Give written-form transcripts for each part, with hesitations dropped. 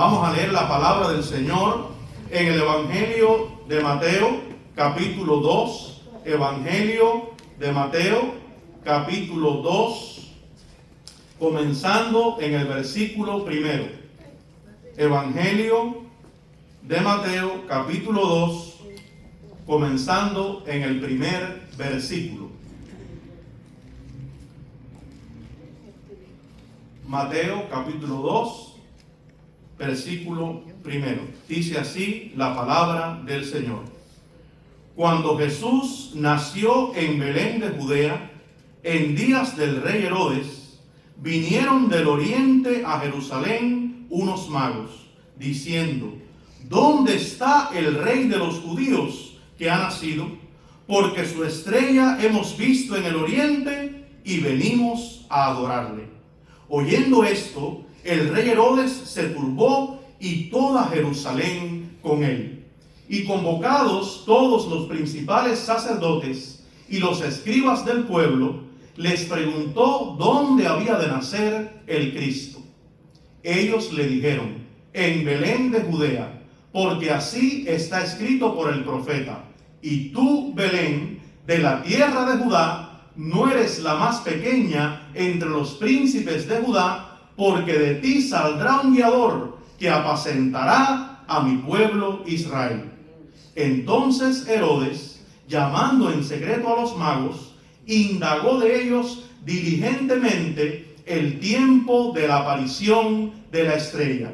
Vamos a leer la palabra del Señor en el Evangelio de Mateo, capítulo 2. Evangelio de Mateo, capítulo 2, comenzando en el versículo primero. Evangelio de Mateo, capítulo 2, comenzando en el primer versículo. Mateo, capítulo 2, versículo primero. Dice así la palabra del Señor. Cuando Jesús nació en Belén de Judea, en días del rey Herodes, vinieron del oriente a Jerusalén unos magos, diciendo: ¿Dónde está el rey de los judíos que ha nacido? Porque su estrella hemos visto en el oriente y venimos a adorarle. Oyendo esto, el rey Herodes se turbó y toda Jerusalén con él. Y convocados todos los principales sacerdotes y los escribas del pueblo, les preguntó dónde había de nacer el Cristo. Ellos le dijeron: en Belén de Judea, porque así está escrito por el profeta: y tú, Belén, de la tierra de Judá, no eres la más pequeña entre los príncipes de Judá, porque de ti saldrá un guiador que apacentará a mi pueblo Israel. Entonces Herodes, llamando en secreto a los magos, indagó de ellos diligentemente el tiempo de la aparición de la estrella.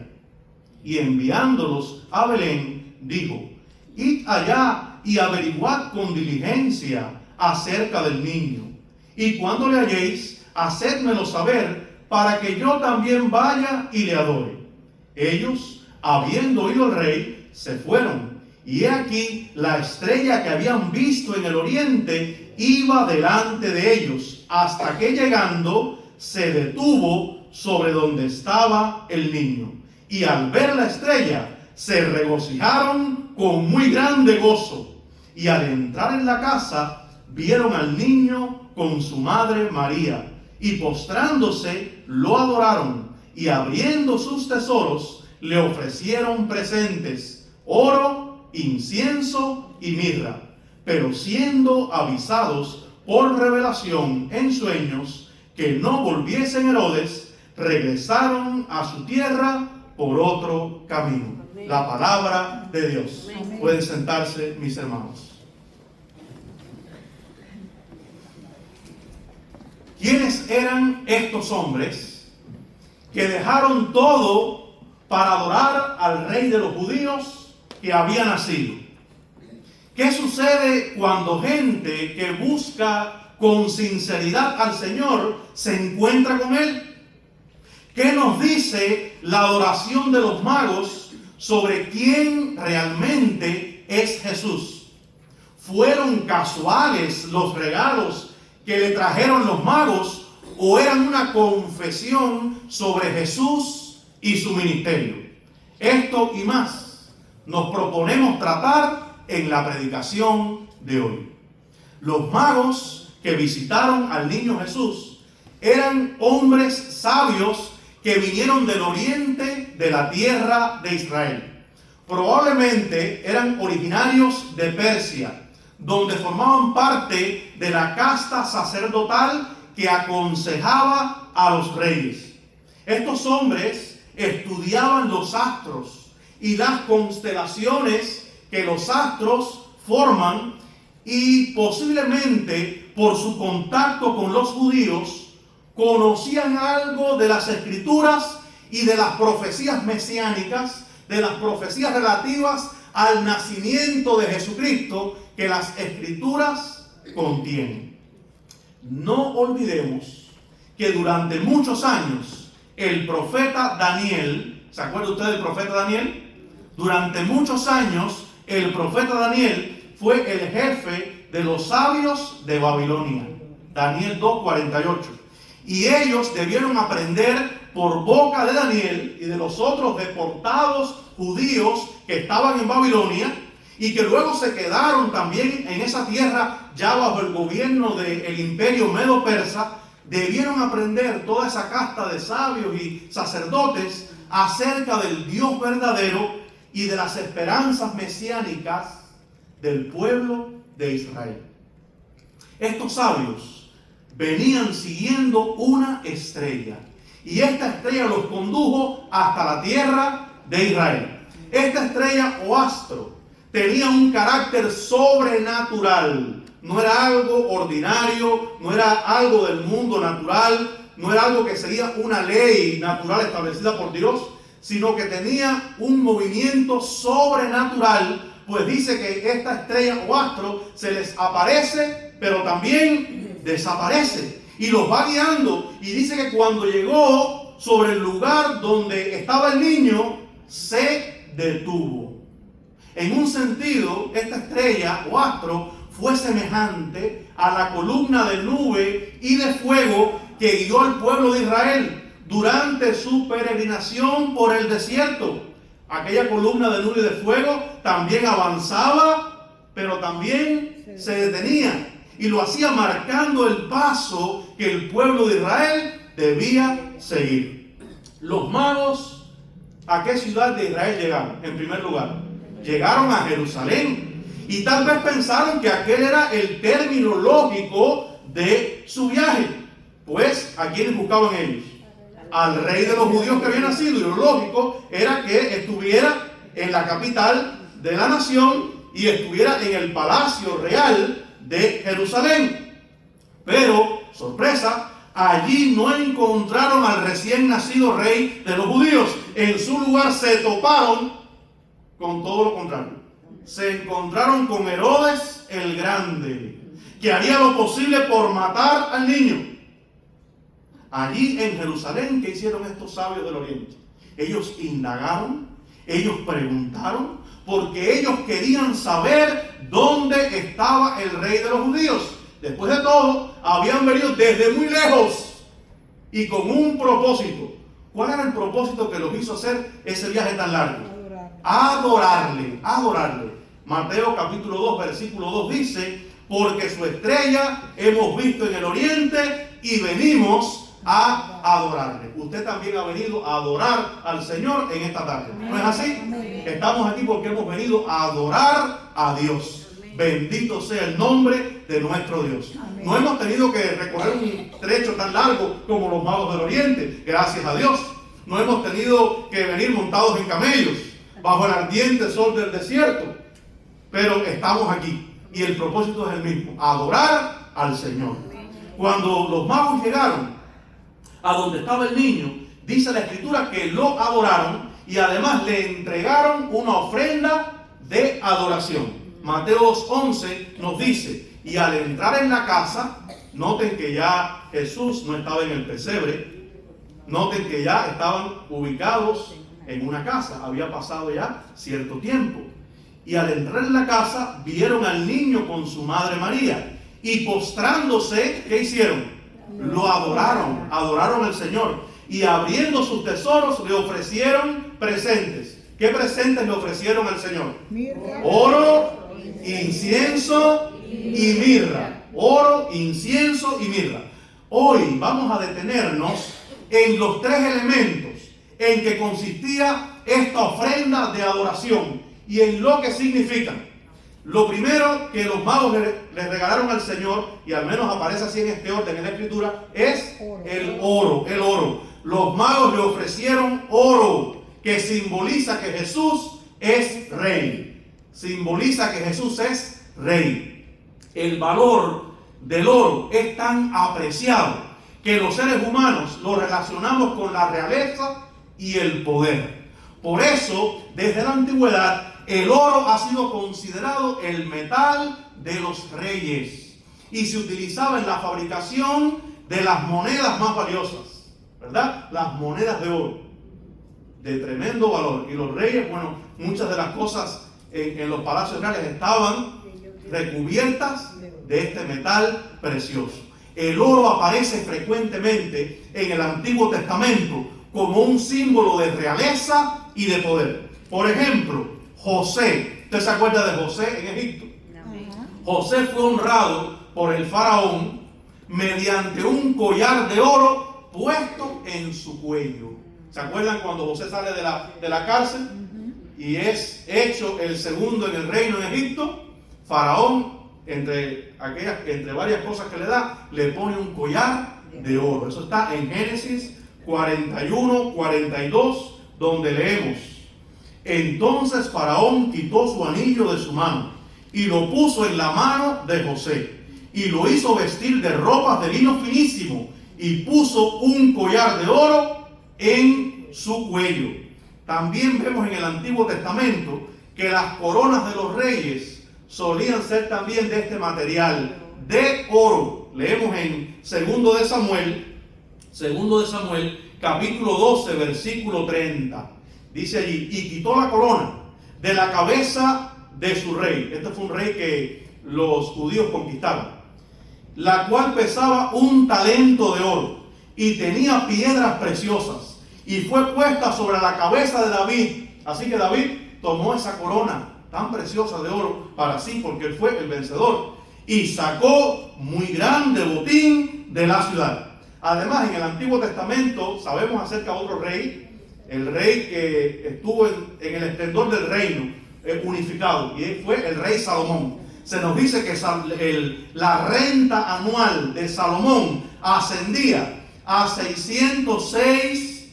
Y enviándolos a Belén, dijo: id allá y averiguad con diligencia acerca del niño. Y cuando le halléis, hacedmelo saber, para que yo también vaya y le adore. Ellos, habiendo oído al rey, se fueron. Y he aquí, la estrella que habían visto en el oriente iba delante de ellos, hasta que llegando se detuvo sobre donde estaba el niño. Y al ver la estrella, se regocijaron con muy grande gozo. Y al entrar en la casa, vieron al niño con su madre María, y postrándose lo adoraron, y abriendo sus tesoros le ofrecieron presentes: oro, incienso y mirra. Pero siendo avisados por revelación en sueños que no volviesen Herodes, regresaron a su tierra por otro camino. Amén. La palabra de Dios. Amén. Pueden sentarse, mis hermanos. ¿Quiénes eran estos hombres que dejaron todo para adorar al rey de los judíos que había nacido? ¿Qué sucede cuando gente que busca con sinceridad al Señor se encuentra con Él? ¿Qué nos dice la adoración de los magos sobre quién realmente es Jesús? ¿Fueron casuales los regalos que le trajeron los magos, o eran una confesión sobre Jesús y su ministerio? Esto y más nos proponemos tratar en la predicación de hoy. Los magos que visitaron al niño Jesús eran hombres sabios que vinieron del oriente de la tierra de Israel. Probablemente eran originarios de Persia, donde formaban parte de la casta sacerdotal que aconsejaba a los reyes. Estos hombres estudiaban los astros y las constelaciones que los astros forman, y posiblemente por su contacto con los judíos conocían algo de las escrituras y de las profecías mesiánicas, de las profecías relativas al nacimiento de Jesucristo que las escrituras contienen. No olvidemos que durante muchos años el profeta Daniel, ¿se acuerda usted del profeta Daniel? Durante muchos años el profeta Daniel fue el jefe de los sabios de Babilonia. Daniel 2:48. Y ellos debieron aprender por boca de Daniel y de los otros deportados judíos que estaban en Babilonia, y que luego se quedaron también en esa tierra ya bajo el gobierno del imperio medo-persa. Debieron aprender toda esa casta de sabios y sacerdotes acerca del Dios verdadero y de las esperanzas mesiánicas del pueblo de Israel. Estos sabios venían siguiendo una estrella, y esta estrella los condujo hasta la tierra de Israel. Esta estrella o astro tenía un carácter sobrenatural. No era algo ordinario, no era algo del mundo natural, no era algo que seguía una ley natural establecida por Dios, sino que tenía un movimiento sobrenatural, pues dice que esta estrella o astro se les aparece, pero también desaparece, y los va guiando, y dice que cuando llegó sobre el lugar donde estaba el niño, se detuvo. En un sentido, esta estrella o astro fue semejante a la columna de nube y de fuego que guió al pueblo de Israel durante su peregrinación por el desierto. Aquella columna de nube y de fuego también avanzaba, pero también se detenía, y lo hacía marcando el paso que el pueblo de Israel debía seguir. Los magos, ¿a qué ciudad de Israel llegaron? En primer lugar, llegaron a Jerusalén, y tal vez pensaron que aquel era el término lógico de su viaje. Pues, ¿a quiénes buscaban ellos? Al rey de los judíos que había nacido, y lo lógico era que estuviera en la capital de la nación y estuviera en el palacio real de Jerusalén. Pero, sorpresa, allí no encontraron al recién nacido rey de los judíos. En su lugar se toparon con todo lo contrario. Se encontraron con Herodes el Grande, que haría lo posible por matar al niño. Allí en Jerusalén, ¿qué hicieron estos sabios del Oriente? Ellos indagaron, ellos preguntaron, porque ellos querían saber dónde estaba el rey de los judíos. Después de todo, habían venido desde muy lejos y con un propósito. ¿Cuál era el propósito que los hizo hacer ese viaje tan largo? Adorarle, adorarle. Mateo capítulo 2, versículo 2 dice: porque su estrella hemos visto en el oriente y venimos a adorarle. Usted también ha venido a adorar al Señor en esta tarde, ¿no es así? Estamos aquí porque hemos venido a adorar a Dios. Bendito sea el nombre de nuestro Dios. No hemos tenido que recorrer un trecho tan largo como los magos del oriente, gracias a Dios. No hemos tenido que venir montados en camellos bajo el ardiente sol del desierto, pero estamos aquí y el propósito es el mismo: adorar al Señor. Cuando los magos llegaron a donde estaba el niño, dice la escritura que lo adoraron y además le entregaron una ofrenda de adoración. Mateo 2:11 nos dice: y al entrar en la casa, noten que ya Jesús no estaba en el pesebre, noten que ya estaban ubicados en una casa, había pasado ya cierto tiempo. Y al entrar en la casa, vieron al niño con su madre María, y postrándose, ¿qué hicieron? Lo adoraron, adoraron al Señor, y abriendo sus tesoros le ofrecieron presentes. ¿Qué presentes le ofrecieron al Señor? Oro, incienso y mirra. Oro, incienso y mirra. Hoy vamos a detenernos en los tres elementos en que consistía esta ofrenda de adoración y en lo que significan. Lo primero que los magos le regalaron al Señor, y al menos aparece así en este orden en la escritura, es el oro, el oro. Los magos le ofrecieron oro, que simboliza que Jesús es rey. Simboliza que Jesús es rey. El valor del oro es tan apreciado que los seres humanos lo relacionamos con la realeza y el poder. Por eso, desde la antigüedad, el oro ha sido considerado el metal de los reyes y se utilizaba en la fabricación de las monedas más valiosas, ¿verdad? Las monedas de oro, de tremendo valor. Y los reyes, bueno, muchas de las cosas en los palacios reales estaban recubiertas de este metal precioso. El oro aparece frecuentemente en el Antiguo Testamento como un símbolo de realeza y de poder. Por ejemplo, José, ¿usted se acuerda de José en Egipto? José fue honrado por el faraón mediante un collar de oro puesto en su cuello. ¿Se acuerdan cuando José sale de la cárcel y es hecho el segundo en el reino de Egipto? Faraón, entre varias cosas que le da, le pone un collar de oro. Eso está en Génesis 41, 42, donde leemos: entonces Faraón quitó su anillo de su mano y lo puso en la mano de José, y lo hizo vestir de ropas de lino finísimo, y puso un collar de oro en su cuello. También vemos en el Antiguo Testamento que las coronas de los reyes solían ser también de este material, de oro. Leemos en 2 de Samuel, capítulo 12, versículo 30. Dice allí: y quitó la corona de la cabeza de su rey. Este fue un rey que los judíos conquistaron, la cual pesaba 1 talento de oro y tenía piedras preciosas, y fue puesta sobre la cabeza de David. Así que David tomó esa corona tan preciosa de oro para sí, porque él fue el vencedor, y sacó muy grande botín de la ciudad. Además, en el Antiguo Testamento sabemos acerca de otro rey, el rey que estuvo en el esplendor del reino unificado, y fue el rey Salomón. Se nos dice que la renta anual de Salomón ascendía a 606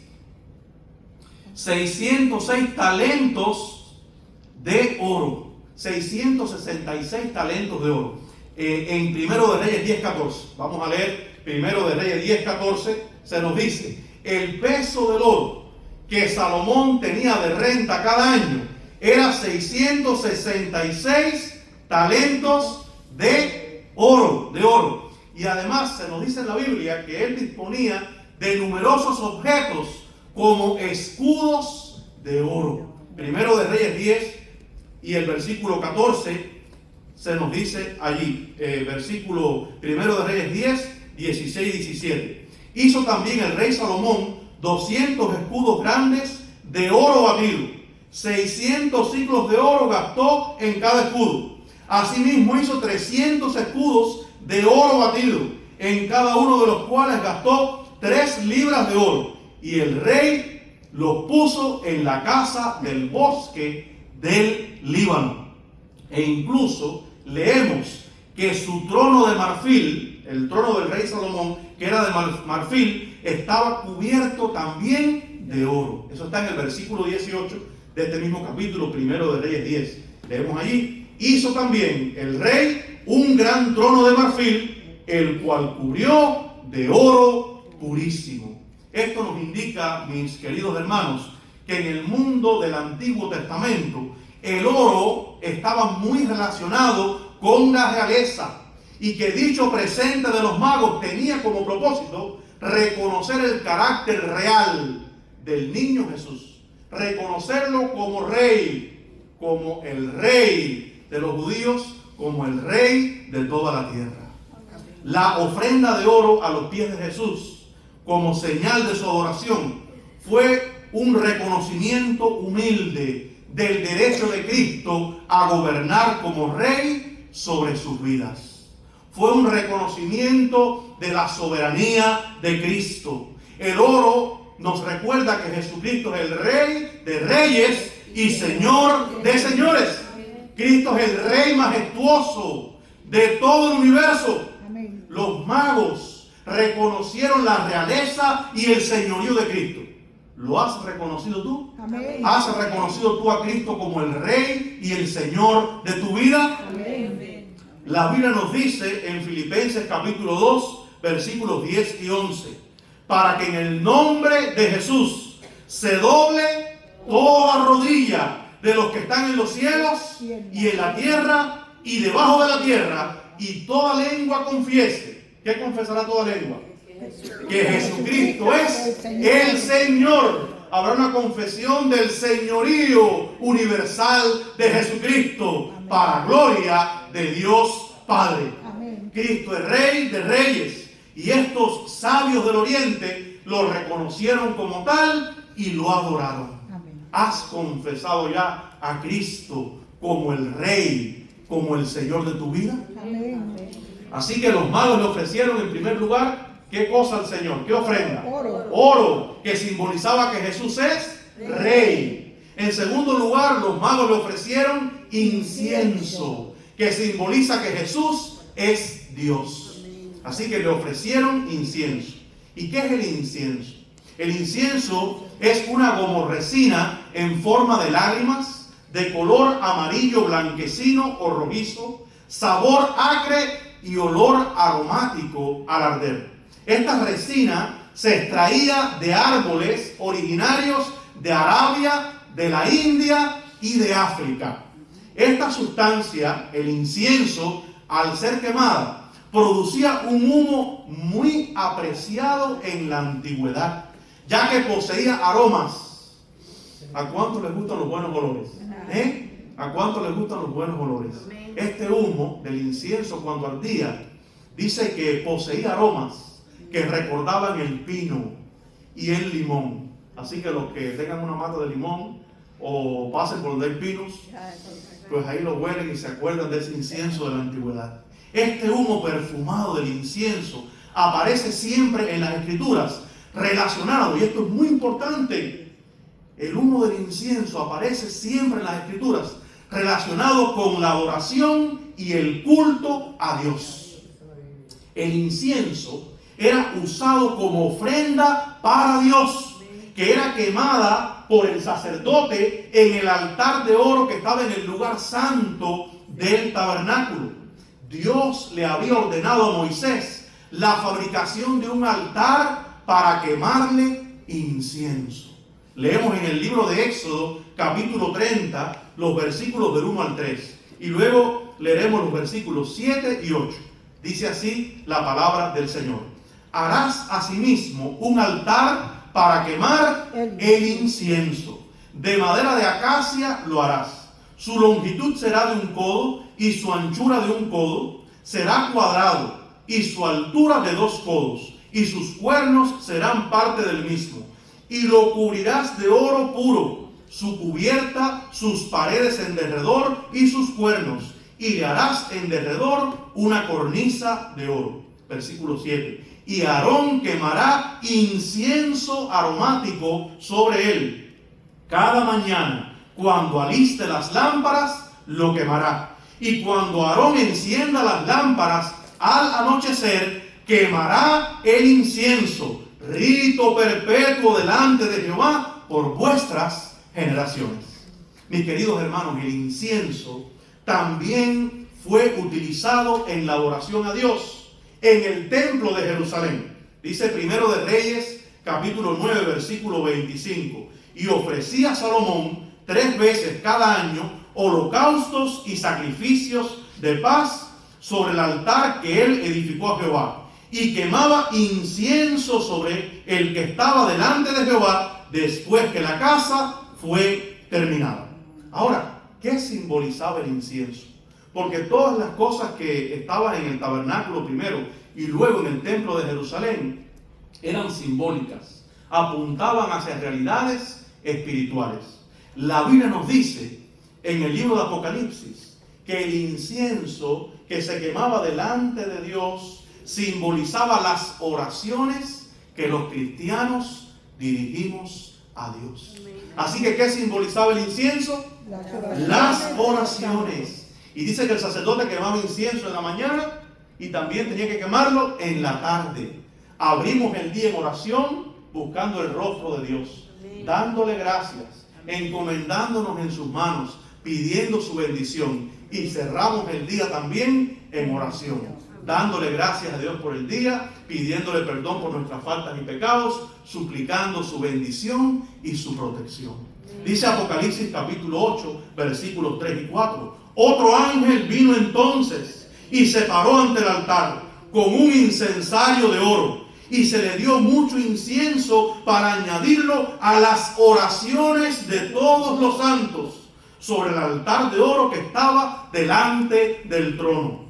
talentos de oro, 666 talentos de oro. En Primero de Reyes 10:14, vamos a leer Primero de Reyes 10:14, se nos dice: el peso del oro que Salomón tenía de renta cada año era 666 talentos de oro. Y además se nos dice en la Biblia que él disponía de numerosos objetos como escudos de oro. Primero de Reyes 10 y el versículo 14 se nos dice allí, versículo Primero de Reyes 10, 16 y 17. Hizo también el rey Salomón 200 escudos grandes de oro batido. 600 ciclos de oro gastó en cada escudo. Asimismo hizo 300 escudos de oro batido, en cada uno de los cuales gastó 3 libras de oro. Y el rey los puso en la casa del bosque del Líbano. E incluso leemos que su trono de marfil, el trono del rey Salomón, que era de marfil, estaba cubierto también de oro. Eso está en el versículo 18 de este mismo capítulo, Primero de Reyes 10. Leemos allí: hizo también el rey un gran trono de marfil, el cual cubrió de oro purísimo. Esto nos indica, mis queridos hermanos, que en el mundo del Antiguo Testamento el oro estaba muy relacionado con la realeza, y que dicho presente de los magos tenía como propósito reconocer el carácter real del niño Jesús, reconocerlo como rey, como el rey de los judíos, como el rey de toda la tierra. La ofrenda de oro a los pies de Jesús, como señal de su adoración, fue un reconocimiento humilde del derecho de Cristo a gobernar como rey sobre sus vidas. Fue un reconocimiento de la soberanía de Cristo. El oro nos recuerda que Jesucristo es el Rey de reyes y Señor de señores. Cristo es el Rey majestuoso de todo el universo. Amén. Los magos reconocieron la realeza y el señorío de Cristo. ¿Lo has reconocido tú? Amén. ¿Has reconocido tú a Cristo como el Rey y el Señor de tu vida? Amén. La Biblia nos dice en Filipenses capítulo 2, versículos 10 y 11: para que en el nombre de Jesús se doble toda rodilla de los que están en los cielos y en la tierra y debajo de la tierra, y toda lengua confiese. ¿Qué confesará toda lengua? Que Jesucristo es el Señor. Habrá una confesión del señorío universal de Jesucristo, para gloria de Dios Padre. Amén. Cristo es Rey de reyes, y estos sabios del Oriente lo reconocieron como tal y lo adoraron. Amén. ¿Has confesado ya a Cristo como el Rey, como el Señor de tu vida? Amén. Así que los magos le ofrecieron en primer lugar ¿qué cosa al Señor? ¿Qué ofrenda? Oro. Oro, que simbolizaba que Jesús es rey. En segundo lugar, los magos le ofrecieron incienso, que simboliza que Jesús es Dios. Así que le ofrecieron incienso. ¿Y qué es el incienso? El incienso es una gomorresina en forma de lágrimas, de color amarillo, blanquecino o rojizo, sabor acre y olor aromático al arder. Esta resina se extraía de árboles originarios de Arabia, de la India y de África. Esta sustancia, el incienso, al ser quemada, producía un humo muy apreciado en la antigüedad, ya que poseía aromas. ¿A cuánto les gustan los buenos olores? ¿A cuánto les gustan los buenos olores? Este humo del incienso, cuando ardía, dice que poseía aromas que recordaban el pino y el limón. Así que los que tengan una mata de limón o pasen por donde hay pinos, pues ahí lo huelen y se acuerdan de ese incienso de la antigüedad. Este humo perfumado del incienso aparece siempre en las Escrituras relacionado, y esto es muy importante, el humo del incienso aparece siempre en las Escrituras relacionado con la adoración y el culto a Dios. El incienso era usado como ofrenda para Dios, que era quemada por el sacerdote en el altar de oro que estaba en el lugar santo del tabernáculo. Dios le había ordenado a Moisés la fabricación de un altar para quemarle incienso. Leemos en el libro de Éxodo, capítulo 30, los versículos del 1 al 3. Y luego leeremos los versículos 7 y 8. Dice así la palabra del Señor. Harás asimismo un altar para quemar el incienso. De madera de acacia lo harás. Su longitud será de 1 codo y su anchura de 1 codo. Será cuadrado y su altura de 2 codos. Y sus cuernos serán parte del mismo. Y lo cubrirás de oro puro, su cubierta, sus paredes en derredor y sus cuernos. Y le harás en derredor una cornisa de oro. Versículo 7. Y Aarón quemará incienso aromático sobre él. Cada mañana, cuando aliste las lámparas, lo quemará. Y cuando Aarón encienda las lámparas al anochecer, quemará el incienso, rito perpetuo delante de Jehová por vuestras generaciones. Mis queridos hermanos, el incienso también fue utilizado en la adoración a Dios en el templo de Jerusalén. Dice Primero de Reyes, capítulo 9, versículo 25. Y ofrecía Salomón 3 veces cada año holocaustos y sacrificios de paz sobre el altar que él edificó a Jehová. Y quemaba incienso sobre el que estaba delante de Jehová después que la casa fue terminada. Ahora, ¿qué simbolizaba el incienso? Porque todas las cosas que estaban en el tabernáculo primero y luego en el templo de Jerusalén eran simbólicas, apuntaban hacia realidades espirituales. La Biblia nos dice en el libro de Apocalipsis que el incienso que se quemaba delante de Dios simbolizaba las oraciones que los cristianos dirigimos a Dios. Así que, ¿qué simbolizaba el incienso? Las oraciones. Y dice que el sacerdote quemaba incienso en la mañana y también tenía que quemarlo en la tarde. Abrimos el día en oración buscando el rostro de Dios, dándole gracias, encomendándonos en sus manos, pidiendo su bendición. Y cerramos el día también en oración, dándole gracias a Dios por el día, pidiéndole perdón por nuestras faltas y pecados, suplicando su bendición y su protección. Dice Apocalipsis capítulo 8, versículos 3 y 4. Otro ángel vino entonces y se paró ante el altar con un incensario de oro, y se le dio mucho incienso para añadirlo a las oraciones de todos los santos sobre el altar de oro que estaba delante del trono,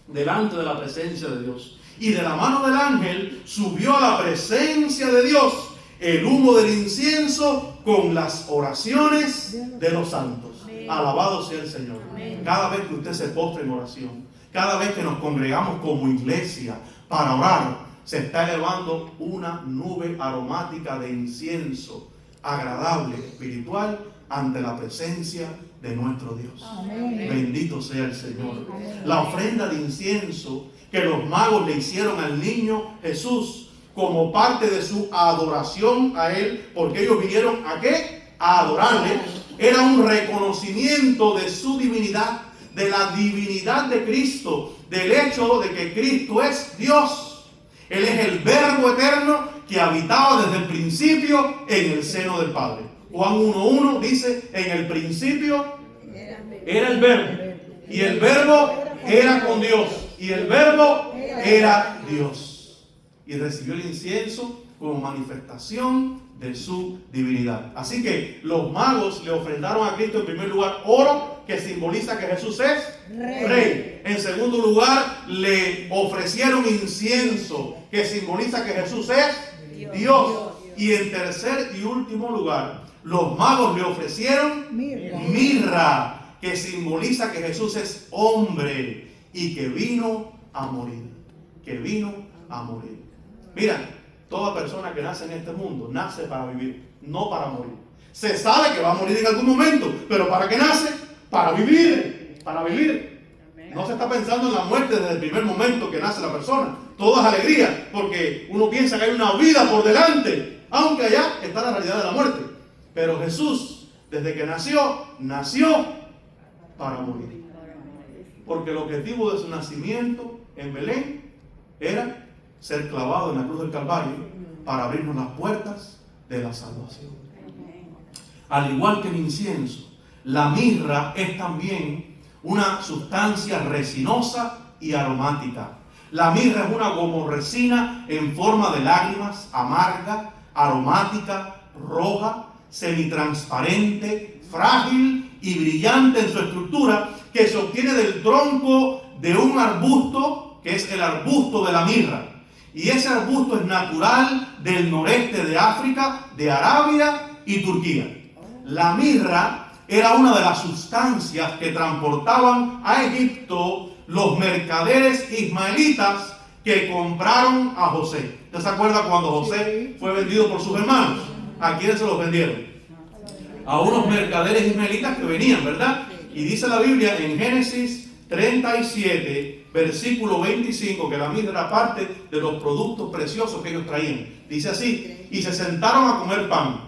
delante de la presencia de Dios. Y de la mano del ángel subió a la presencia de Dios el humo del incienso con las oraciones de los santos. Alabado sea el Señor. Cada vez que usted se postre en oración, cada vez que nos congregamos como iglesia para orar, se está elevando una nube aromática de incienso agradable, espiritual, ante la presencia de nuestro Dios. Amén. Bendito sea el Señor. Amén. La ofrenda de incienso que los magos le hicieron al niño Jesús como parte de su adoración a Él, porque ellos vinieron ¿a qué? A adorarle. Era un reconocimiento de su divinidad, de la divinidad de Cristo, del hecho de que Cristo es Dios. Él es el Verbo eterno que habitaba desde el principio en el seno del Padre. Juan 1:1 dice, en el principio era el Verbo, y el Verbo era con Dios, y el Verbo era Dios. Y recibió el incienso como manifestación de su divinidad. Así que los magos le ofrendaron a Cristo en primer lugar oro, que simboliza que Jesús es Rey. En segundo lugar, le ofrecieron incienso, que simboliza que Jesús es Dios. Y en tercer y último lugar, los magos le ofrecieron mirra, que simboliza que Jesús es hombre y que vino a morir. Que vino a morir. Mira, toda persona que nace en este mundo nace para vivir, no para morir. Se sabe que va a morir en algún momento, pero ¿para qué nace? Para vivir, para vivir. No se está pensando en la muerte desde el primer momento que nace la persona. Todo es alegría, porque uno piensa que hay una vida por delante, aunque allá está la realidad de la muerte. Pero Jesús, desde que nació para morir. Porque el objetivo de su nacimiento en Belén era ser clavado en la cruz del Calvario para abrirnos las puertas de la salvación. Al igual que el incienso, la mirra es también una sustancia resinosa y aromática. La mirra es una gomorresina en forma de lágrimas, amarga, aromática, roja, semitransparente, frágil y brillante en su estructura, que se obtiene del tronco de un arbusto, que es el arbusto de la mirra. Y ese arbusto es natural del noreste de África, de Arabia y Turquía. La mirra era una de las sustancias que transportaban a Egipto los mercaderes ismaelitas que compraron a José. ¿Usted se acuerda cuando José fue vendido por sus hermanos? ¿A quiénes se los vendieron? A unos mercaderes ismaelitas que venían, ¿verdad? Y dice la Biblia en Génesis 37, versículo 25, que la mirra era parte de los productos preciosos que ellos traían. Dice así: y se sentaron a comer pan,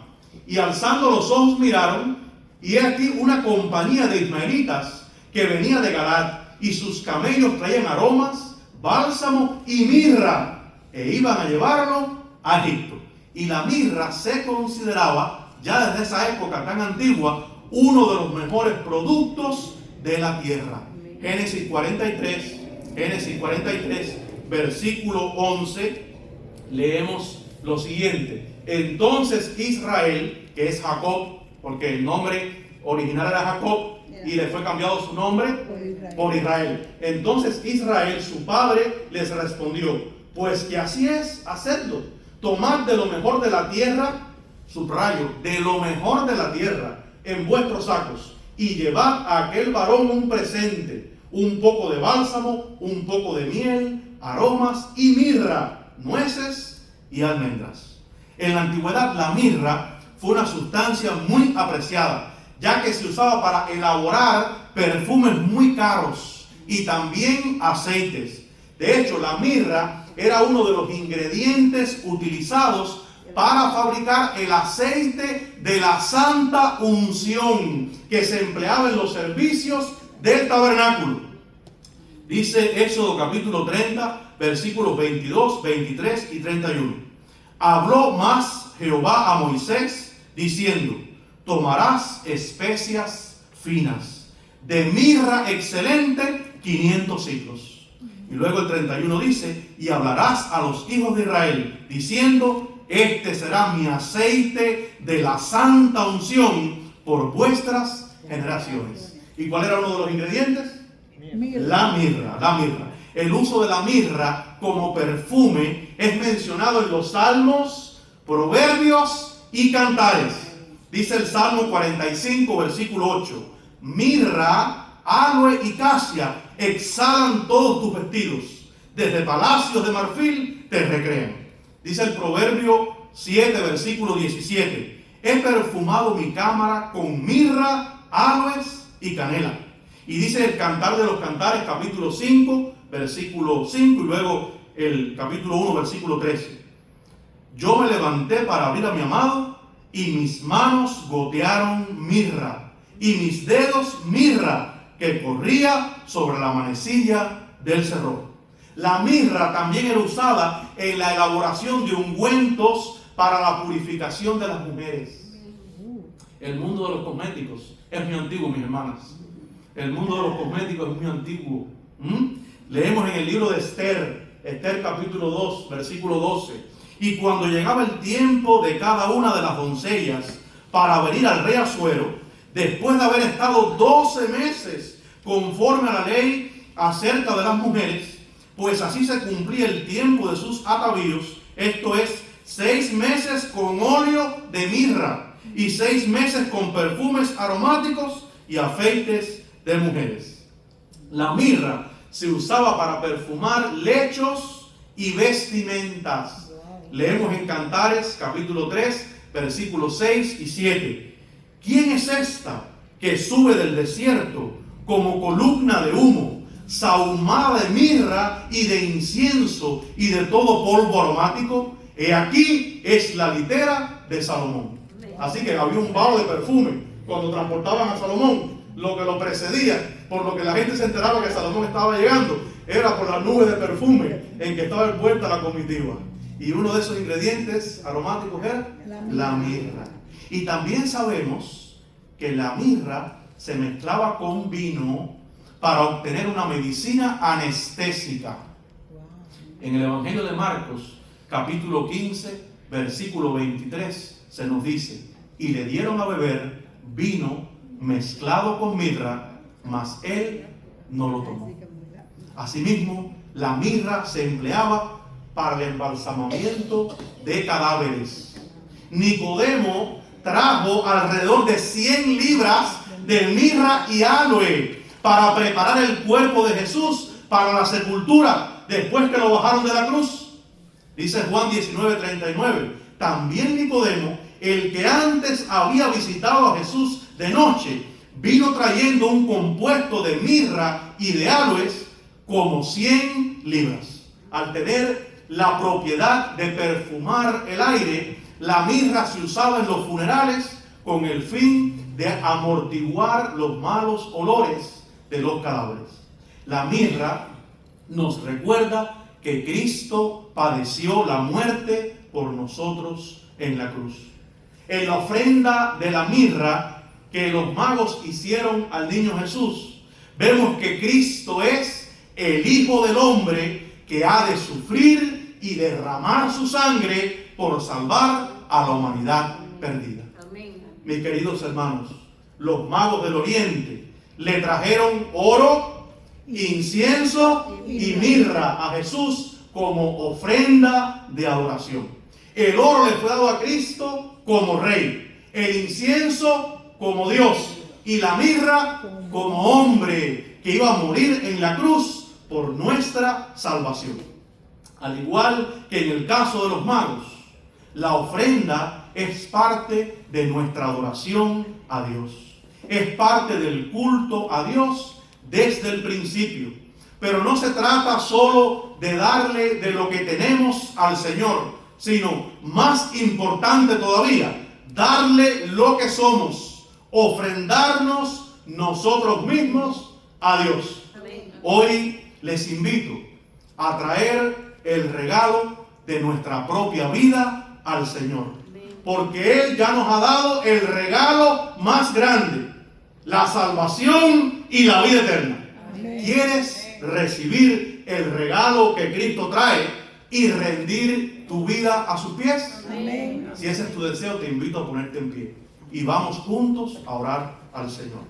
y alzando los ojos miraron, y he aquí una compañía de ismaelitas que venía de Galaad, y sus camellos traían aromas, bálsamo y mirra, e iban a llevarlo a Egipto. Y la mirra se consideraba, ya desde esa época tan antigua, uno de los mejores productos de la tierra. Génesis 43, versículo 11, leemos lo siguiente: entonces Israel, que es Jacob, porque el nombre original era Jacob y le fue cambiado su nombre por Israel. Entonces Israel, su padre, les respondió: pues que así es, hacedlo. Tomad de lo mejor de la tierra, subrayo, de lo mejor de la tierra, en vuestros sacos, y llevad a aquel varón un presente, un poco de bálsamo, un poco de miel, aromas y mirra, nueces y almendras. En la antigüedad la mirra fue una sustancia muy apreciada, ya que se usaba para elaborar perfumes muy caros y también aceites. De hecho, la mirra era uno de los ingredientes utilizados para fabricar el aceite de la santa unción que se empleaba en los servicios del tabernáculo. Dice Éxodo capítulo 30, versículos 22, 23 y 31. Habló más Jehová a Moisés diciendo: tomarás especias finas, de mirra excelente 500 siclos. Y luego el 31 dice: y hablarás a los hijos de Israel diciendo: este será mi aceite de la santa unción por vuestras generaciones. ¿Y cuál era uno de los ingredientes? La mirra, la mirra. El uso de la mirra como perfume es mencionado en los Salmos, Proverbios y Cantares. Dice el Salmo 45, versículo 8: mirra, aloe y casia exhalan todos tus vestidos. desde palacios de marfil te recrean. Dice el Proverbio 7, versículo 17. He perfumado mi cámara con mirra, aloes y canela. Y dice el Cantar de los Cantares, capítulo 5, versículo 5, y luego el capítulo 1, versículo 13. Yo me levanté para abrir a mi amado, y mis manos gotearon mirra, y mis dedos mirra, que corría sobre la manecilla del cerrojo. La mirra también era usada en la elaboración de ungüentos para la purificación de las mujeres. El mundo de los cosméticos es muy antiguo, mis hermanas. El mundo de los cosméticos es muy antiguo. Leemos en el libro de Esther capítulo 2, versículo 12. Y cuando llegaba el tiempo de cada una de las doncellas para venir al rey Asuero, después de haber estado 12 meses conforme a la ley acerca de las mujeres, pues así se cumplía el tiempo de sus atavíos, esto es, 6 meses con óleo de mirra y 6 meses con perfumes aromáticos y afeites de mujeres. La mirra se usaba para perfumar lechos y vestimentas. Leemos en Cantares capítulo 3, versículos 6 y 7. ¿Quién es esta que sube del desierto como columna de humo, sahumada de mirra y de incienso y de todo polvo aromático? He aquí es la litera de Salomón. Así que había un vaho de perfume cuando transportaban a Salomón. Lo que lo precedía, por lo que la gente se enteraba que Salomón estaba llegando, era por la nube de perfume en que estaba envuelta la comitiva. Y uno de esos ingredientes aromáticos era la mirra. Y también sabemos que la mirra se mezclaba con vino para obtener una medicina anestésica. En el Evangelio de Marcos, capítulo 15, versículo 23, se nos dice: y le dieron a beber vino mezclado con mirra, mas él no lo tomó. Asimismo, la mirra se empleaba para el embalsamamiento de cadáveres. Nicodemo trajo alrededor de 100 libras de mirra y aloe para preparar el cuerpo de Jesús para la sepultura después que lo bajaron de la cruz. Dice Juan 19:39. También Nicodemo, el que antes había visitado a Jesús de noche, vino trayendo un compuesto de mirra y de aloes como 100 libras. Al tener la propiedad de perfumar el aire, la mirra se usaba en los funerales con el fin de amortiguar los malos olores de los cadáveres. La mirra nos recuerda que Cristo padeció la muerte por nosotros en la cruz. En la ofrenda de la mirra que los magos hicieron al niño Jesús, vemos que Cristo es el Hijo del Hombre que ha de sufrir y derramar su sangre por salvar a la humanidad perdida. Amén. Mis queridos hermanos, los magos del Oriente le trajeron oro, incienso y mirra a Jesús como ofrenda de adoración. El oro le fue dado a Cristo como rey, el incienso como Dios y la mirra como hombre que iba a morir en la cruz por nuestra salvación. Al igual que en el caso de los magos, la ofrenda es parte de nuestra adoración a Dios. Es parte del culto a Dios desde el principio. Pero no se trata solo de darle de lo que tenemos al Señor, sino, más importante todavía, darle lo que somos, ofrendarnos nosotros mismos a Dios. Hoy les invito a traer el regalo de nuestra propia vida al Señor, porque Él ya nos ha dado el regalo más grande, la salvación y la vida eterna. ¿Quieres recibir el regalo que Cristo trae y rendir tu vida a sus pies? Amén. Si ese es tu deseo, te invito a ponerte en pie y vamos juntos a orar al Señor.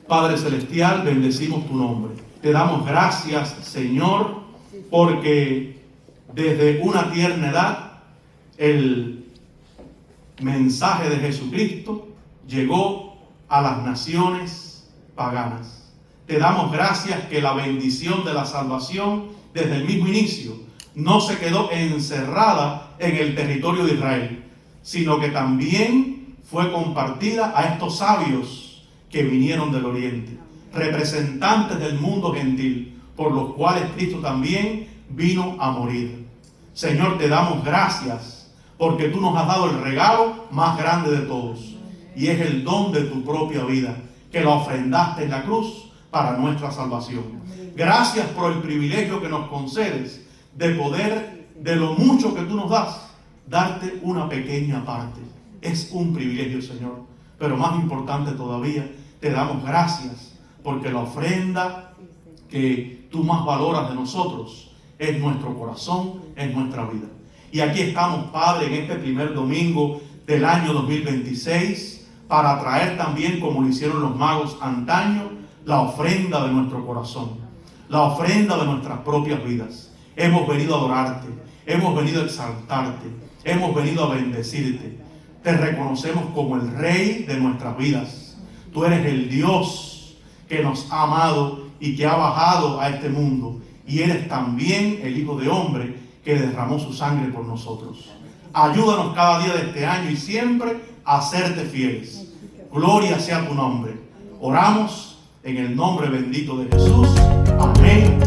Padre Celestial, bendecimos tu nombre. Te damos gracias, Señor, porque desde una tierna edad el mensaje de Jesucristo llegó a las naciones paganas. te damos gracias que la bendición de la salvación desde el mismo inicio no se quedó encerrada en el territorio de Israel, sino que también fue compartida a estos sabios que vinieron del oriente, representantes del mundo gentil, por los cuales Cristo también vino a morir. Señor, te damos gracias porque tú nos has dado el regalo más grande de todos, y es el don de tu propia vida, que la ofrendaste en la cruz para nuestra salvación. Gracias por el privilegio que nos concedes de poder, de lo mucho que tú nos das, darte una pequeña parte. Es un privilegio, Señor. Pero más importante todavía, te damos gracias porque la ofrenda que tú más valoras de nosotros es nuestro corazón, es nuestra vida. Y aquí estamos, Padre, en este primer domingo del año 2026, para traer también, como lo hicieron los magos antaño, la ofrenda de nuestro corazón, la ofrenda de nuestras propias vidas. Hemos venido a adorarte, hemos venido a exaltarte, hemos venido a bendecirte. Te reconocemos como el Rey de nuestras vidas. Tú eres el Dios que nos ha amado y que ha bajado a este mundo. Y eres también el Hijo de Hombre que derramó su sangre por nosotros. Ayúdanos cada día de este año y siempre a serte fieles. Gloria sea tu nombre. Oramos en el nombre bendito de Jesús. Amén.